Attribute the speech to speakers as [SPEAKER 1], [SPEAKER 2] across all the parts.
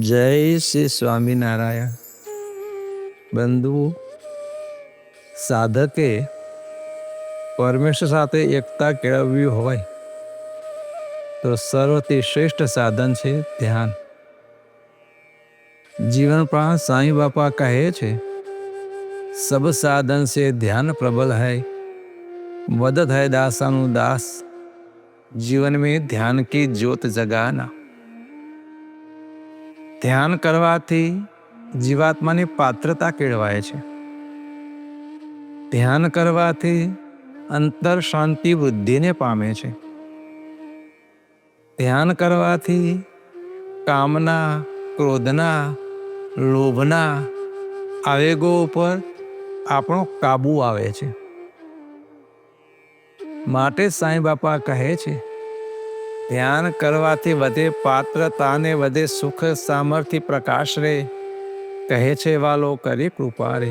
[SPEAKER 1] જય શ્રી સ્વામિનારાયણ. બંધુ, સાધકે પરમેશ્વર સાથે એકતા કેળવવી હોય તો સર્વથી શ્રેષ્ઠ સાધન છે ધ્યાન. જીવન પ્રાણ સાईं बापा કહે છે, सब साधन से ध्यान प्रबल है, मदद है दासानु दास, जीवन में ध्यान की ज्योत जगाना. ધ્યાન કરવાથી જીવાત્માની પાત્રતા કેળવાય છે. ધ્યાન કરવાથી અંતર શાંતિ વૃદ્ધિને પામે છે. ધ્યાન કરવાથી કામના, ક્રોધના, લોભના આવેગો ઉપર આપણો કાબુ આવે છે. માટે સાईं બાપા કહે છે, ધ્યાન કરવાથી વધે પાત્રતાને વધે સુખ સામર્થ્ય પ્રકાશ રે, કહે છે વાલો કરી કૃપા રે.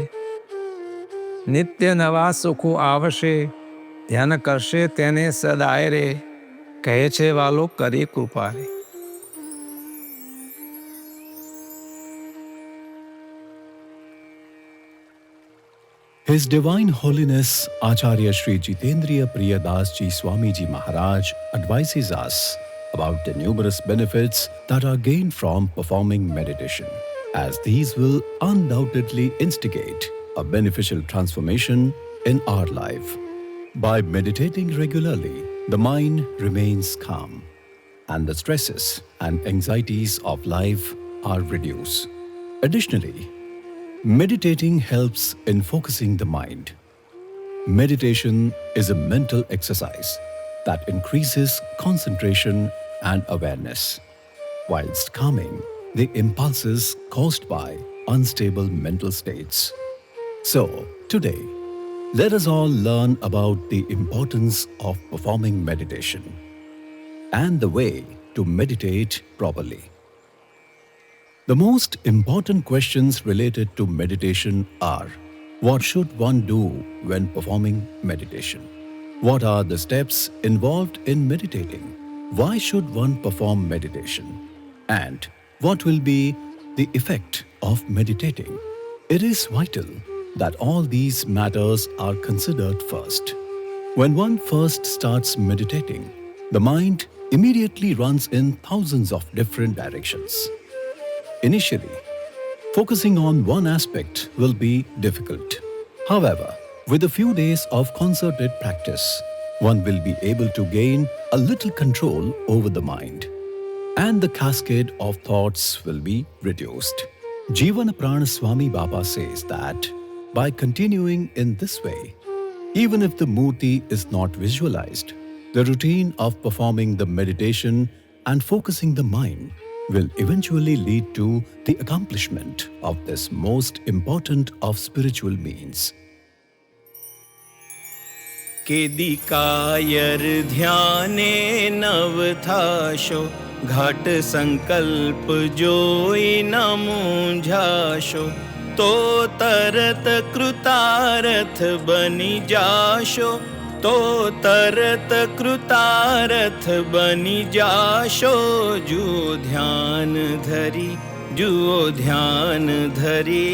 [SPEAKER 1] નિત્ય નવા સુખો આવશે, ધ્યાન કરશે તેને સદાય રે, કહે છે વાલો કરી કૃપા રે.
[SPEAKER 2] His Divine Holiness Acharya Shri Jitendriya Priyadas Ji Swami Ji Maharaj advises us about the numerous benefits that are gained from performing meditation, as these will undoubtedly instigate a beneficial transformation in our life. By meditating regularly, the mind remains calm and the stresses and anxieties of life are reduced. Additionally, meditating helps in focusing the mind. Meditation is a mental exercise that increases concentration and awareness, whilst calming the impulses caused by unstable mental states. So, today, let us all learn about the importance of performing meditation and the way to meditate properly. The most important questions related to meditation are: what should one do when performing meditation? What are the steps involved in meditating? Why should one perform meditation? And what will be the effect of meditating? It is vital that all these matters are considered first. When one first starts meditating, the mind immediately runs in thousands of different directions. Initially, focusing on one aspect will be difficult. However, with a few days of concerted practice, one will be able to gain a little control over the mind, and the cascade of thoughts will be reduced. Jeevanaprana Swami Baba says that by continuing in this way, even if the Murti is not visualized, the routine of performing the meditation and focusing the mind will eventually lead to the accomplishment of this most important of spiritual means.
[SPEAKER 3] केदी कायर ध्याने नव थाशो, घाट संकल्प जोई न मूंझाशो, तो तरत कृतारथ बनी जाशो, तो तरत कृतारथ बनी जाशो. जुओ ध्यान धरी, जुओ ध्यान धरी,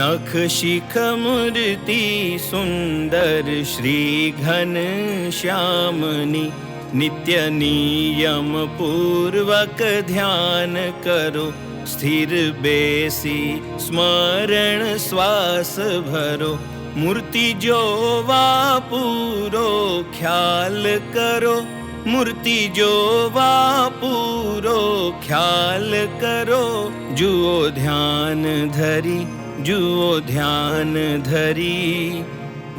[SPEAKER 3] नख शिख मूर्ति सुंदर श्री घन श्यामनी, नित्य नियम पूर्वक ध्यान करो, स्थिर बेसी स्मरण श्वास भरो, मूर्ति जोवा पूरो ख्याल करो, मूर्ति जोवा पूरो ख्याल करो. जुओ ध्यान धरी, जुओ ध्यान धरी,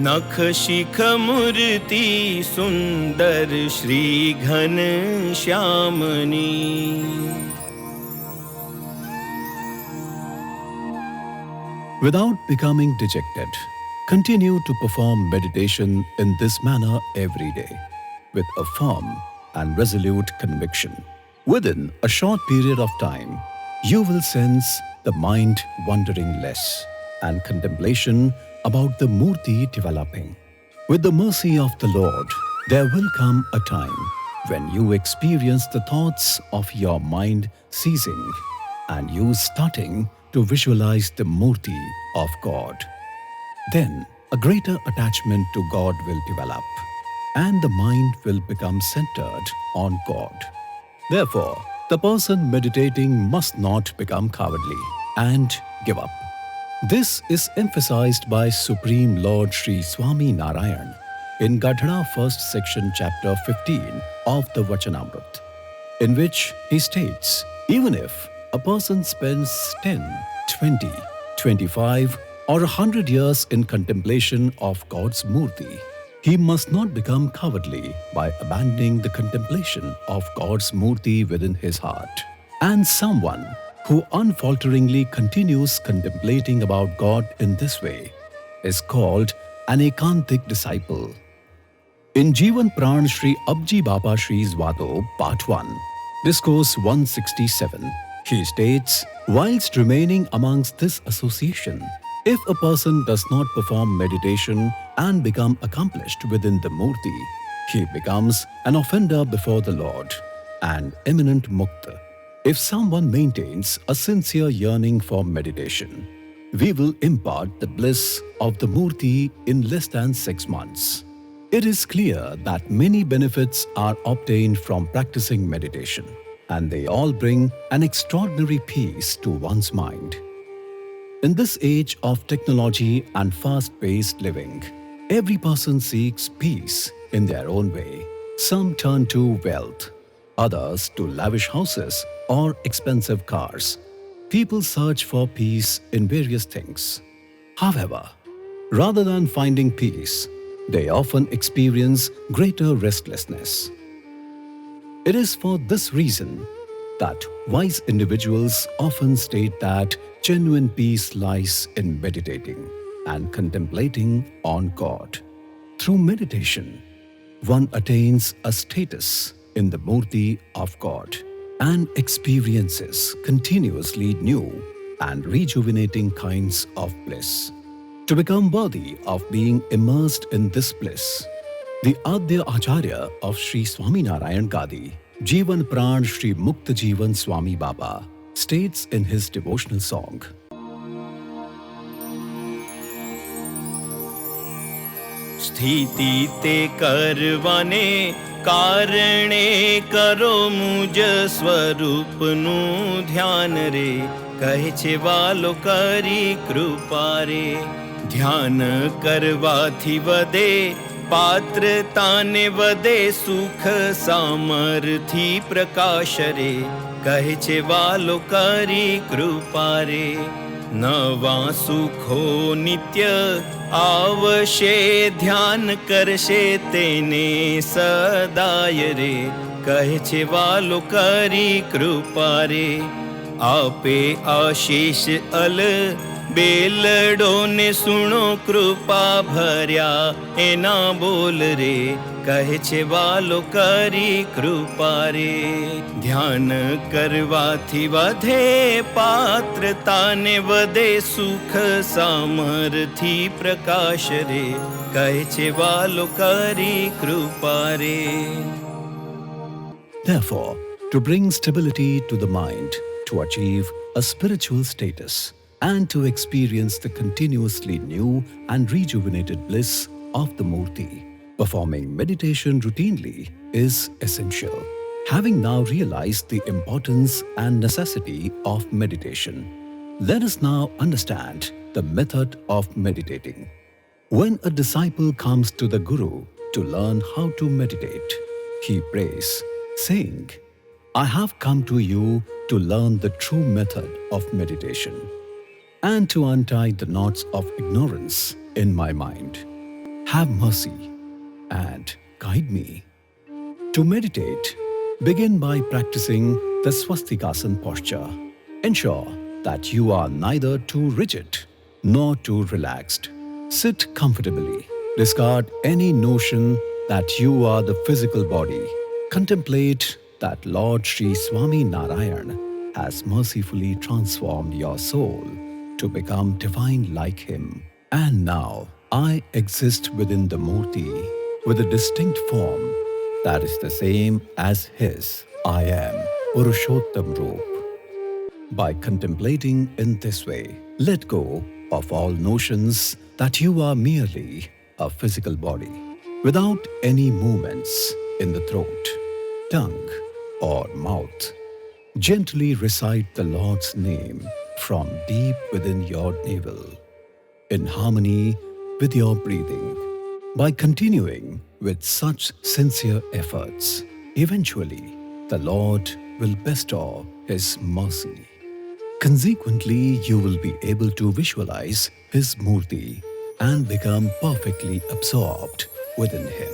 [SPEAKER 3] नख शिख मूर्ति सुंदर श्री घन श्यामनी.
[SPEAKER 2] Without becoming dejected, continue to perform meditation in this manner every day, with a firm and resolute conviction. Within a short period of time, you will sense the mind wandering less and contemplation about the Murti developing. With the mercy of the Lord, there will come a time when you experience the thoughts of your mind ceasing and you starting to visualize the Murti of God. Then a greater attachment to God will develop, and the mind will become centered on God. Therefore, the person meditating must not become cowardly and give up. This is emphasized by Supreme Lord Sri Swami Narayan in Gadhana first section chapter 15 of the Vachanamrut, in which he states, even if a person spends 10, 20, 25 or 100 years in contemplation of God's Murti, he must not become cowardly by abandoning the contemplation of God's Murti within his heart. And someone who unfalteringly continues contemplating about God in this way is called an Ekantik disciple. In Jivan Pran Sri Abji Baba Shri's Vado, Part 1, Discourse 167, he states, whilst remaining amongst this association, if a person does not perform meditation and become accomplished within the Murti, he becomes an offender before the Lord, an eminent Mukta. If someone maintains a sincere yearning for meditation, we will impart the bliss of the Murti in less than 6 months. It is clear that many benefits are obtained from practicing meditation, and they all bring an extraordinary peace to one's mind. In this age of technology and fast-paced living, every person seeks peace in their own way. Some turn to wealth, others to lavish houses or expensive cars. People search for peace in various things. However, rather than finding peace, they often experience greater restlessness. It is for this reason that wise individuals often state that genuine peace lies in meditating and contemplating on God. Through meditation, one attains a status in the Murti of God and experiences continuously new and rejuvenating kinds of bliss. To become worthy of being immersed in this bliss, the Adya Acharya of Sri Swaminarayan Gadi, Jivan Pran Sri Mukta Jivan Swami Baba, states in his devotional song,
[SPEAKER 3] स्थिति ते करवाने कारणे करो मुझ स्वरूपनु ध्यान रे कहे छे वालो करी कृपा रे ध्यान करवाथी वदे पात्रताने वदे सुख सामर्थी प्रकाश रे कहे छे वालो करी कृपा रे नवा सुखो नित्य आवशे ध्यान करशे तेने सदाय रे कहे छे वालो करी कृपा रे आपे आशीष अल बेलडो ने सुनो कृपा भर्या एना बोल रे कहे छे वालो करी कृपा रे ध्यान करवाथी वधे पात्रता ने वधे सुख सामर्थी प्रकाश रे कहे छे वालो करी कृपा रे.
[SPEAKER 2] Therefore, to bring stability to the mind, to achieve a spiritual status, and to experience the continuously new and rejuvenated bliss of the Murti, performing meditation routinely is essential. Having now realized the importance and necessity of meditation, let us now understand the method of meditating. When a disciple comes to the Guru to learn how to meditate, he prays, saying, I have come to you to learn the true method of meditation and to untie the knots of ignorance in my mind. Have mercy and guide me. To meditate, begin by practicing the Swastikasana posture. Ensure that you are neither too rigid nor too relaxed. Sit comfortably. Discard any notion that you are the physical body. Contemplate that Lord Sri Swami Narayan has mercifully transformed your soul to become divine like him. And now I exist within the Murti with a distinct form that is the same as his. I am Purushottam Roop. By contemplating in this way, let go of all notions that you are merely a physical body, without any movements in the throat, tongue, or mouth. Gently recite the Lord's name from deep within your navel, in harmony with your breathing. By continuing with such sincere efforts, eventually the Lord will bestow His mercy. Consequently, you will be able to visualize His Murti and become perfectly absorbed within Him.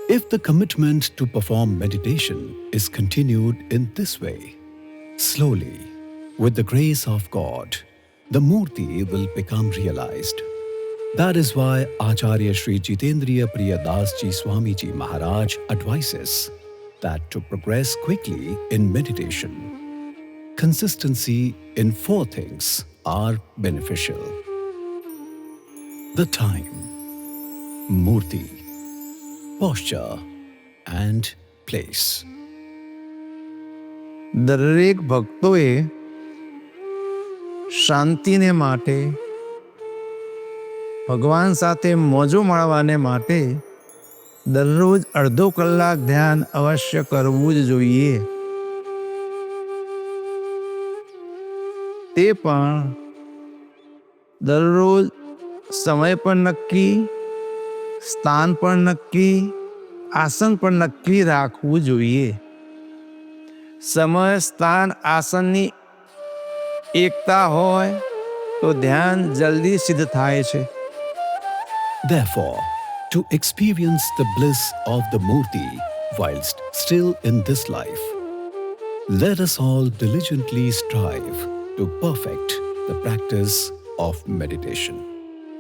[SPEAKER 2] If the commitment to perform meditation is continued in this way, slowly, with the grace of God, the Murti will become realized. That is why Acharya Sri Jitendriya Priya Das Ji Swami Ji Maharaj advises that to progress quickly in meditation, consistency in 4 things are beneficial. The time, Murti, posture, and place.
[SPEAKER 1] દરેક ભક્તોએ શાંતિને માટે, ભગવાન સાથે મોજો માણવાને માટે દરરોજ અડધો કલાક ધ્યાન અવશ્ય કરવું જ જોઈએ. તે પણ દરરોજ સમય પણ નક્કી, સ્થાન પણ નક્કી, આસન પણ નક્કી રાખવું જોઈએ. સમય, સ્થાન, આસનની એકતા હોય તો ધ્યાન જલ્દી સિદ્ધ થાય છે.
[SPEAKER 2] Therefore, to experience the bliss of the Murti whilst still in this life, let us all diligently strive to perfect the practice of meditation.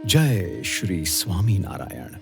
[SPEAKER 2] Jai Shri Swami Narayan.